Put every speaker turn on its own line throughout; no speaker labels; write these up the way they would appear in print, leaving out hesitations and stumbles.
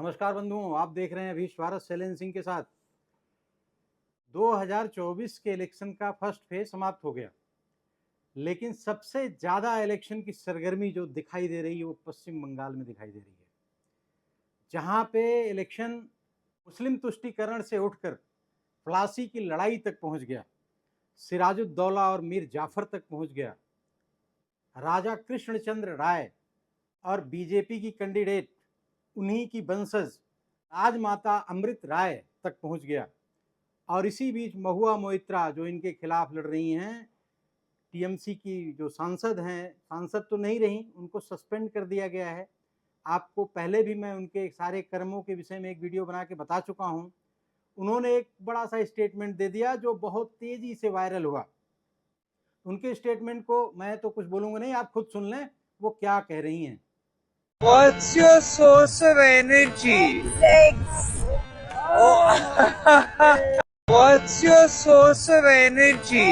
नमस्कार बंधुओं, आप देख रहे हैं अभी स्वारस शैलेंद्र सिंह के साथ। 2024 के इलेक्शन का फर्स्ट फेज समाप्त हो गया, लेकिन सबसे ज्यादा इलेक्शन की सरगर्मी जो दिखाई दे रही है वो पश्चिम बंगाल में दिखाई दे रही है, जहां पे इलेक्शन मुस्लिम तुष्टीकरण से उठकर प्लासी की लड़ाई तक पहुंच गया, सिराजुद्दौला और मीर जाफर तक पहुंच गया, राजा कृष्णचंद्र राय और बीजेपी की कैंडिडेट उन्हीं की वंशज राजमाता अमृत राय तक पहुंच गया। और इसी बीच महुआ मोइत्रा जो इनके खिलाफ लड़ रही हैं, टीएमसी की जो सांसद हैं, सांसद तो नहीं रही, उनको सस्पेंड कर दिया गया है। आपको पहले भी मैं उनके सारे कर्मों के विषय में एक वीडियो बना के बता चुका हूं। उन्होंने एक बड़ा सा स्टेटमेंट दे दिया जो बहुत तेजी से वायरल हुआ। उनके स्टेटमेंट को मैं तो कुछ बोलूंगा नहीं, आप खुद सुन लें वो क्या कह रही हैं।
What's your source of energy? What's your source of energy?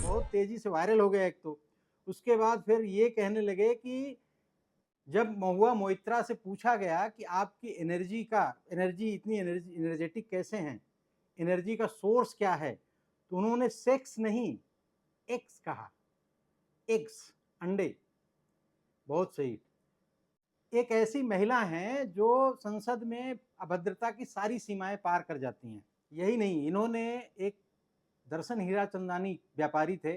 बहुत तेजी से वायरल हो गया एक तो। उसके बाद फिर ये कहने लगे कि जब महुआ मोइत्रा से पूछा गया कि आपकी एनर्जी इतनी एनर्जेटिक कैसे हैं, एनर्जी का सोर्स क्या है, तो उन्होंने सेक्स नहीं एक्स कहा। एग्स, अंडे। बहुत सही। एक ऐसी महिला हैं जो संसद में अभद्रता की सारी सीमाएं पार कर जाती हैं। यही नहीं, इन्होंने एक दर्शन हीराचंदानी व्यापारी थे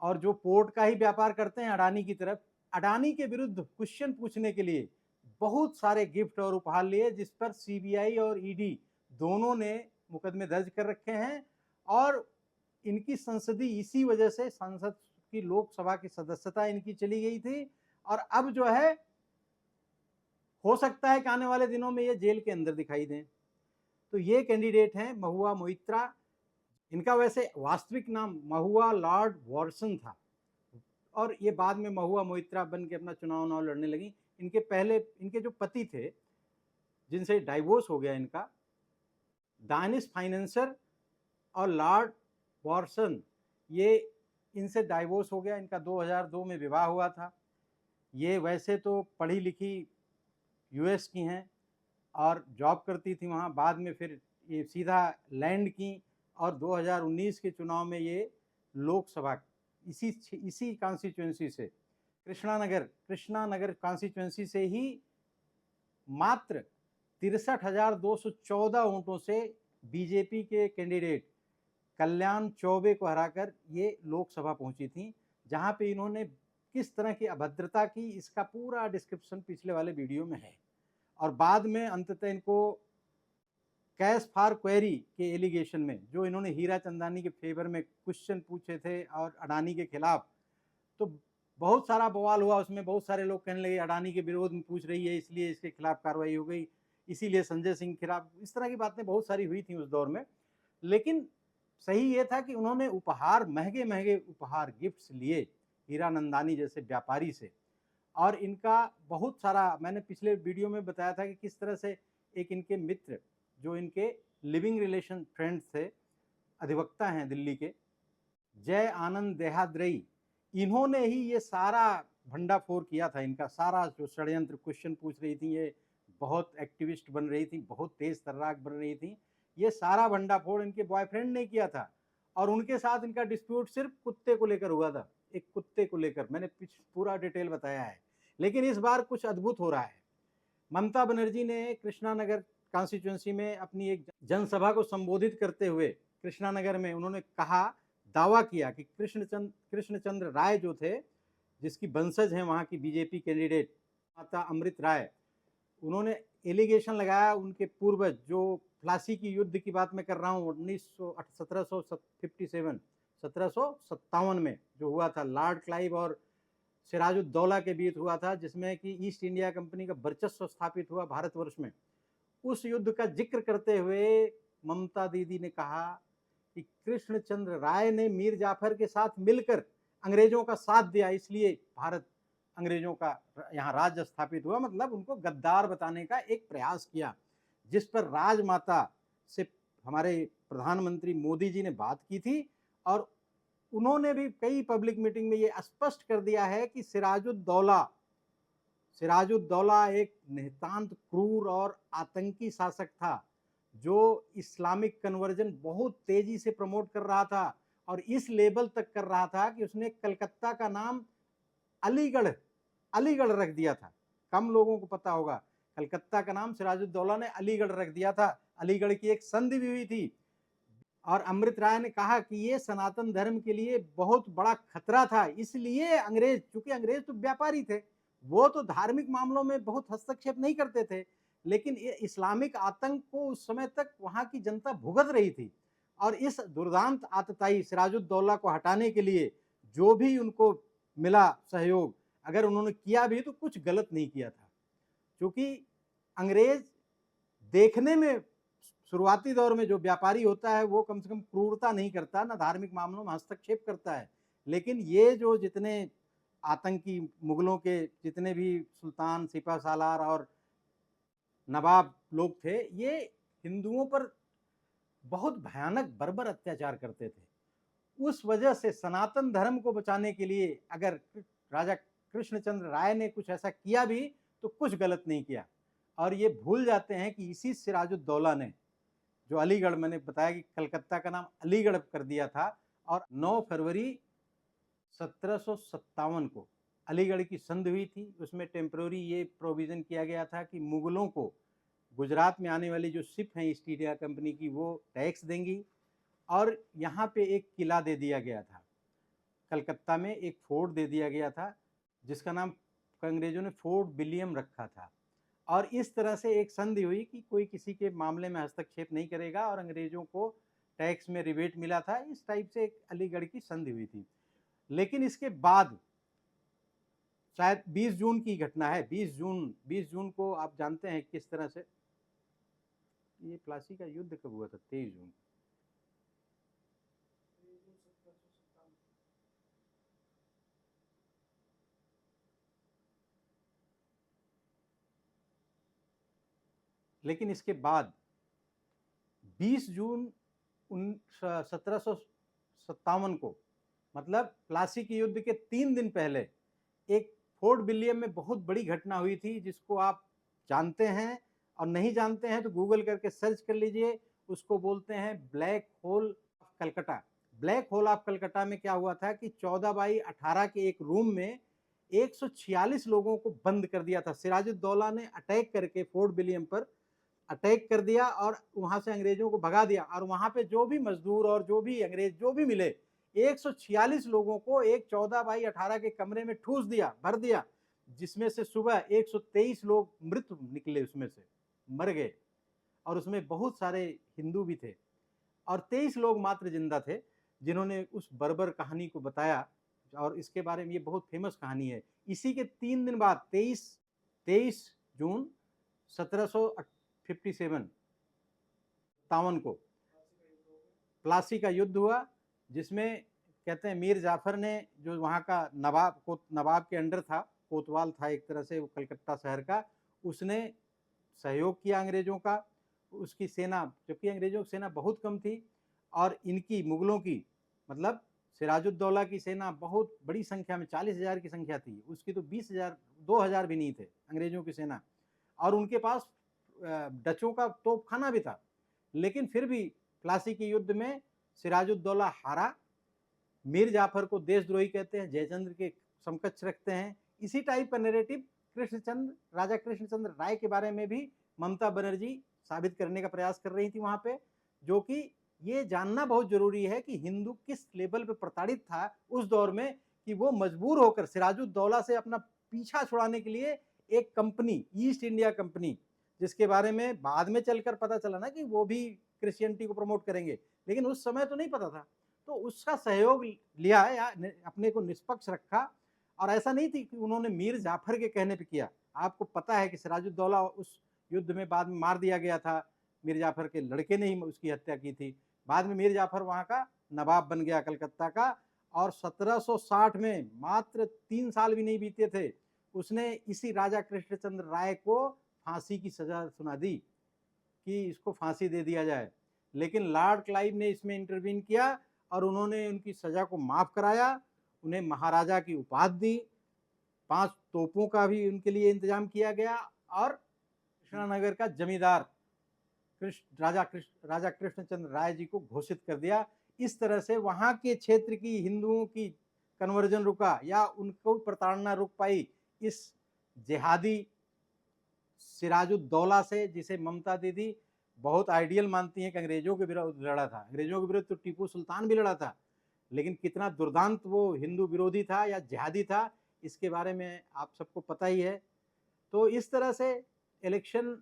और जो पोर्ट का ही व्यापार करते हैं अडानी की तरफ, अडानी के विरुद्ध क्वेश्चन पूछने के लिए बहुत सारे गिफ्ट और उपहार लिए, जिस पर सीबीआई और ईडी दोनों ने मुकदमे दर्ज कर रखे हैं। और इनकी संसदीय इसी वजह से संसद की लोकसभा की सदस्यता इनकी चली गई थी। और अब जो है, हो सकता है कि आने वाले दिनों में ये जेल के अंदर दिखाई दें। तो ये कैंडिडेट हैं महुआ मोइत्रा। इनका वैसे वास्तविक नाम महुआ लॉर्ड वॉर्सन था और ये बाद में महुआ मोइत्रा बन के अपना चुनाव लड़ने लगी। इनके जो पति थे, जिनसे डाइवोर्स हो गया इनका, दानिश फाइनेंसर और लॉर्ड वॉर्सन, ये इनसे डाइवोर्स हो गया। इनका 2002 में विवाह हुआ था। ये वैसे तो पढ़ी लिखी यूएस की हैं और जॉब करती थी वहाँ। बाद में फिर ये सीधा लैंड की और 2019 के चुनाव में ये लोकसभा इसी कॉन्स्टिट्यूंसी से, कृष्णा नगर कॉन्स्टिट्यूंसी से ही मात्र 63,214 वोटों से बीजेपी के कैंडिडेट कल्याण चौबे को हराकर ये लोकसभा पहुंची थी, जहां पे इन्होंने किस तरह की अभद्रता की इसका पूरा डिस्क्रिप्शन पिछले वाले वीडियो में है। और बाद में अंततः इनको कैश फॉर क्वेरी के एलिगेशन में, जो इन्होंने हीरा चंदानी के फेवर में क्वेश्चन पूछे थे और अडानी के खिलाफ, तो बहुत सारा बवाल हुआ उसमें। बहुत सारे लोग कहने लगे अडानी के विरोध में पूछ रही है इसलिए इसके खिलाफ कार्रवाई हो गई, इसीलिए संजय सिंह के खिलाफ, इस तरह की बातें बहुत सारी हुई थी उस दौर में। लेकिन सही ये था कि उन्होंने उपहार, महंगे महंगे उपहार, गिफ्ट्स लिए हीरानंदानी जैसे व्यापारी से। और इनका बहुत सारा, मैंने पिछले वीडियो में बताया था कि किस तरह से एक इनके मित्र, जो इनके लिविंग रिलेशन फ्रेंड्स थे, अधिवक्ता हैं दिल्ली के, जय आनंद देहाद्रई, इन्होंने ही ये सारा भंडाफोड़ किया था। इनका सारा जो षड्यंत्र, क्वेश्चन पूछ रही थी ये, बहुत एक्टिविस्ट बन रही थी, बहुत तेज तर्राक बन रही थी, ये सारा भंडाफोड़ इनके बॉयफ्रेंड ने किया था। और उनके साथ इनका डिस्प्यूट सिर्फ कुत्ते को लेकर हुआ था, एक कुत्ते को लेकर। मैंने पूरा डिटेल बताया है। लेकिन इस बार कुछ अद्भुत हो रहा है। ममता बनर्जी ने कृष्णानगर कॉन्स्टिट्यूंसी में अपनी एक जनसभा को संबोधित करते हुए कृष्णानगर में उन्होंने कहा, दावा किया कि कृष्णचंद्र राय जो थे, जिसकी वंशज हैं वहाँ की बीजेपी कैंडिडेट माता अमृत राय, उन्होंने एलिगेशन लगाया उनके पूर्वज, जो प्लासी की युद्ध की बात मैं कर रहा हूँ, 1757 में जो हुआ था, लॉर्ड क्लाइव और सिराजुद्दौला के बीच हुआ था, जिसमें कि ईस्ट इंडिया कंपनी का वर्चस्व स्थापित हुआ भारतवर्ष में। उस युद्ध का जिक्र करते हुए ममता दीदी ने कहा कि कृष्णचंद्र राय ने मीर जाफर के साथ मिलकर अंग्रेजों का साथ दिया, इसलिए भारत अंग्रेजों का यहाँ राज्य स्थापित हुआ। मतलब उनको गद्दार बताने का एक प्रयास किया, जिस पर राजमाता से हमारे प्रधानमंत्री मोदी जी ने बात की थी। और उन्होंने भी कई पब्लिक मीटिंग में ये स्पष्ट कर दिया है कि सिराजुद्दौला सिराजुद्दौला एक नितांत क्रूर और आतंकी शासक था, जो इस्लामिक कन्वर्जन बहुत तेजी से प्रमोट कर रहा था और इस लेवल तक कर रहा था कि उसने कलकत्ता का नाम अलीगढ़ अलीगढ़ रख दिया था। कम लोगों को पता होगा, कलकत्ता का नाम सिराजुद्दौला ने अलीगढ़ रख दिया था। अलीगढ़ की एक संधि भी हुई थी और अमृत राय ने कहा कि ये सनातन धर्म के लिए बहुत बड़ा खतरा था, इसलिए अंग्रेज, चूंकि अंग्रेज तो व्यापारी थे, वो तो धार्मिक मामलों में बहुत हस्तक्षेप नहीं करते थे, लेकिन ये इस्लामिक आतंक को उस समय तक वहां की जनता भुगत रही थी और इस दुर्दांत आतताई सिराजुद्दौला को हटाने के लिए जो भी उनको मिला सहयोग, अगर उन्होंने किया भी तो कुछ गलत नहीं किया था। क्योंकि अंग्रेज देखने में शुरुआती दौर में जो व्यापारी होता है वो कम से कम क्रूरता नहीं करता, ना धार्मिक मामलों में हस्तक्षेप करता है, लेकिन ये जो जितने आतंकी मुगलों के जितने भी सुल्तान, सिपा सालार और नवाब लोग थे, ये हिंदुओं पर बहुत भयानक बर्बर अत्याचार करते थे। उस वजह से सनातन धर्म को बचाने के लिए अगर राजा कृष्णचंद्र राय ने कुछ ऐसा किया भी तो कुछ गलत नहीं किया। और ये भूल जाते हैं कि इसी सिराजुद्दौला ने, जो अलीगढ़, मैंने बताया कि कलकत्ता का नाम अलीगढ़ कर दिया था, और 9 फरवरी 1757 को अलीगढ़ की संधि हुई थी। उसमें टेम्पररी ये प्रोविज़न किया गया था कि मुगलों को गुजरात में आने वाली जो शिप हैं ईस्ट इंडिया कंपनी की, वो टैक्स देंगी और यहाँ पे एक किला दे दिया गया था, कलकत्ता में एक फोर्ट दे दिया गया था जिसका नाम अंग्रेजों ने फोर्ट विलियम रखा था। और इस तरह से एक संधि हुई कि कोई किसी के मामले में हस्तक्षेप नहीं करेगा और अंग्रेजों को टैक्स में रिबेट मिला था। इस टाइप से एक अलीगढ़ की संधि हुई थी। लेकिन इसके बाद शायद 20 जून की घटना है, 20 जून को आप जानते हैं किस तरह से ये प्लासी का युद्ध कब हुआ था? 23 जून। लेकिन इसके बाद 20 जून 1757 को, मतलब प्लासी के युद्ध के 3 दिन पहले, एक फोर्ट विलियम में बहुत बड़ी घटना हुई थी जिसको आप जानते हैं, और नहीं जानते हैं तो गूगल करके सर्च कर लीजिए। उसको बोलते हैं black hole of Calcutta. Black hole of Calcutta में क्या हुआ था कि 14/18 के एक रूम में 146 लोगों को बंद कर दिया था। सिराजुद्दौला ने अटैक करके फोर्ट विलियम पर अटैक कर दिया और वहां से अंग्रेजों को भगा दिया, और वहां पे जो भी मजदूर और जो भी अंग्रेज जो भी मिले, 146 लोगों को एक 14/18 के कमरे में ठूस दिया, भर दिया, जिसमें से सुबह 123 लोग मृत निकले, उसमें से मर गए, और उसमें बहुत सारे हिंदू भी थे, और 23 लोग मात्र जिंदा थे जिन्होंने उस बर्बर कहानी को बताया। और इसके बारे में ये बहुत फेमस कहानी है। इसी के 3 दिन बाद 23 जून 1757 को प्लासी का युद्ध हुआ, जिसमें कहते हैं मीर जाफर ने, जो वहाँ का नवाब के अंडर था, कोतवाल था एक तरह से वो कलकत्ता शहर का, उसने सहयोग किया अंग्रेजों का। उसकी सेना, जबकि अंग्रेजों की सेना बहुत कम थी और इनकी मुगलों की, मतलब सिराजुद्दौला की सेना बहुत बड़ी संख्या में 40,000 की संख्या थी, उसकी तो 20,000 2,000 भी नहीं थे अंग्रेजों की सेना, और उनके पास डचों का तोपखाना भी था। लेकिन फिर भी प्लासी के युद्ध में सिराजुद्दौला हारा। मीर जाफर को देशद्रोही कहते हैं, जयचंद्र के समकक्ष रखते हैं। इसी टाइप का नैरेटिव राजा कृष्णचंद्र राय के बारे में भी ममता बनर्जी साबित करने का प्रयास कर रही थी वहां पे, जो कि ये जानना बहुत जरूरी है कि हिंदू किस लेवल पे प्रताड़ित था उस दौर में, कि वो मजबूर होकर सिराजुद्दौला से अपना पीछा छुड़ाने के लिए एक कंपनी, ईस्ट इंडिया कंपनी, जिसके बारे में बाद में चलकर पता चला ना कि वो भी क्रिश्चियनिटी को प्रमोट करेंगे, लेकिन उस समय तो नहीं पता था, तो उसका सहयोग लिया या अपने को निष्पक्ष रखा। और ऐसा नहीं थी कि उन्होंने मीर जाफर के कहने पे किया। आपको पता है कि सिराजुद्दौला उस युद्ध में बाद में मार दिया गया था, मीर जाफर के लड़के ने ही उसकी हत्या की थी। बाद में मीर जाफर वहाँ का नवाब बन गया कलकत्ता का, और 1760 में, मात्र 3 साल भी नहीं बीते थे, उसने इसी राजा कृष्णचंद्र राय को फांसी की सजा सुना दी कि इसको फांसी दे दिया जाए। लेकिन लॉर्ड क्लाइव ने इसमें इंटरवीन किया और उन्होंने उनकी सजा को माफ कराया, उन्हें महाराजा की उपाधि दी, 5 तोपों का भी उनके लिए इंतजाम किया गया और कृष्णानगर का जमींदार राजा कृष्णचंद्र राय जी को घोषित कर दिया। इस तरह से वहां के क्षेत्र की हिंदुओं की कन्वर्जन रुका या उनको प्रताड़ना रुक पाई इस जिहादी सिराजुद्दौला से, जिसे ममता दीदी बहुत आइडियल मानती हैं कि अंग्रेजों के विरुद्ध लड़ा था। अंग्रेजों के विरुद्ध तो टीपू सुल्तान भी लड़ा था, लेकिन कितना दुर्दांत वो हिंदू विरोधी था या जिहादी था, इसके बारे में आप सबको पता ही है। तो इस तरह से इलेक्शन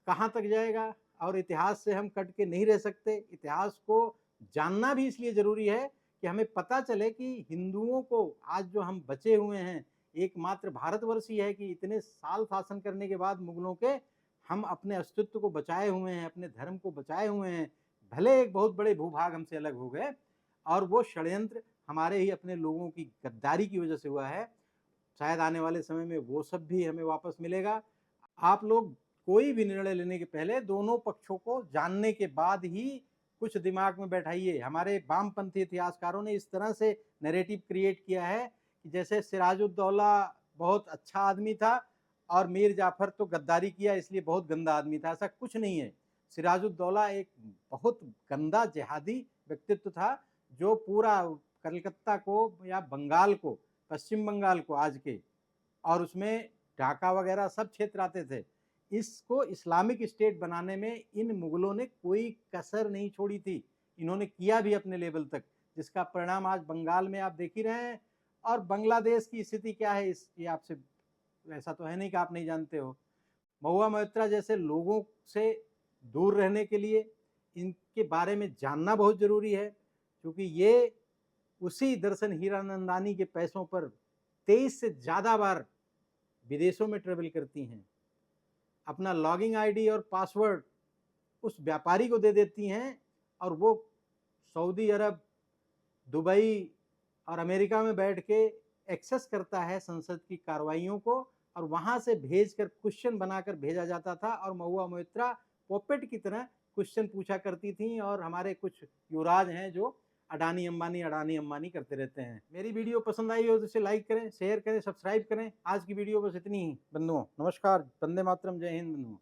कहाँ तक जाएगा और इतिहास से हम कट के नहीं रह सकते। इतिहास को जानना भी इसलिए ज़रूरी है कि हमें पता चले कि हिंदुओं को आज जो हम बचे हुए हैं, एकमात्र भारतवर्ष ही है कि इतने साल शासन करने के बाद मुगलों के हम अपने अस्तित्व को बचाए हुए हैं, अपने धर्म को बचाए हुए हैं। भले एक बहुत बड़े भूभाग हमसे अलग हो गए और वो षड्यंत्र हमारे ही अपने लोगों की गद्दारी की वजह से हुआ है। शायद आने वाले समय में वो सब भी हमें वापस मिलेगा। आप लोग कोई भी निर्णय लेने के पहले दोनों पक्षों को जानने के बाद ही कुछ दिमाग में बैठाइए। हमारे वामपंथी इतिहासकारों ने इस तरह से नैरेटिव क्रिएट किया है कि जैसे सिराजुद्दौला बहुत अच्छा आदमी था और मीर जाफर तो गद्दारी किया इसलिए बहुत गंदा आदमी था। ऐसा कुछ नहीं है। सिराजुद्दौला एक बहुत गंदा जिहादी व्यक्तित्व था जो पूरा कलकत्ता को या बंगाल को, पश्चिम बंगाल को आज के, और उसमें ढाका वगैरह सब क्षेत्र आते थे, इसको इस्लामिक स्टेट बनाने में इन मुगलों ने कोई कसर नहीं छोड़ी थी। इन्होंने किया भी अपने लेवल तक, जिसका परिणाम आज बंगाल में आप देख ही रहे हैं। और बांग्लादेश की स्थिति क्या है ये आपसे, ऐसा तो है नहीं कि आप नहीं जानते हो। महुआ मोइत्रा जैसे लोगों से दूर रहने के लिए इनके बारे में जानना बहुत ज़रूरी है, क्योंकि ये उसी दर्शन हीरानंदानी के पैसों पर 23 से ज़्यादा बार विदेशों में ट्रेवल करती हैं। अपना लॉगिंग आईडी और पासवर्ड उस व्यापारी को दे देती हैं और वो सऊदी अरब, दुबई और अमेरिका में बैठ के एक्सेस करता है संसद की कार्रवाइयों को, और वहां से भेजकर क्वेश्चन बनाकर भेजा जाता था। और महुआ मोइत्रा पॉपेट की तरह क्वेश्चन पूछा करती थी। और हमारे कुछ युवराज हैं जो अडानी अंबानी करते रहते हैं। मेरी वीडियो पसंद आई हो तो इसे लाइक करें, शेयर करें, सब्सक्राइब करें। आज की वीडियो बस इतनी ही बंधुओं। नमस्कार, वंदे मातरम, जय हिंद बंधुओं।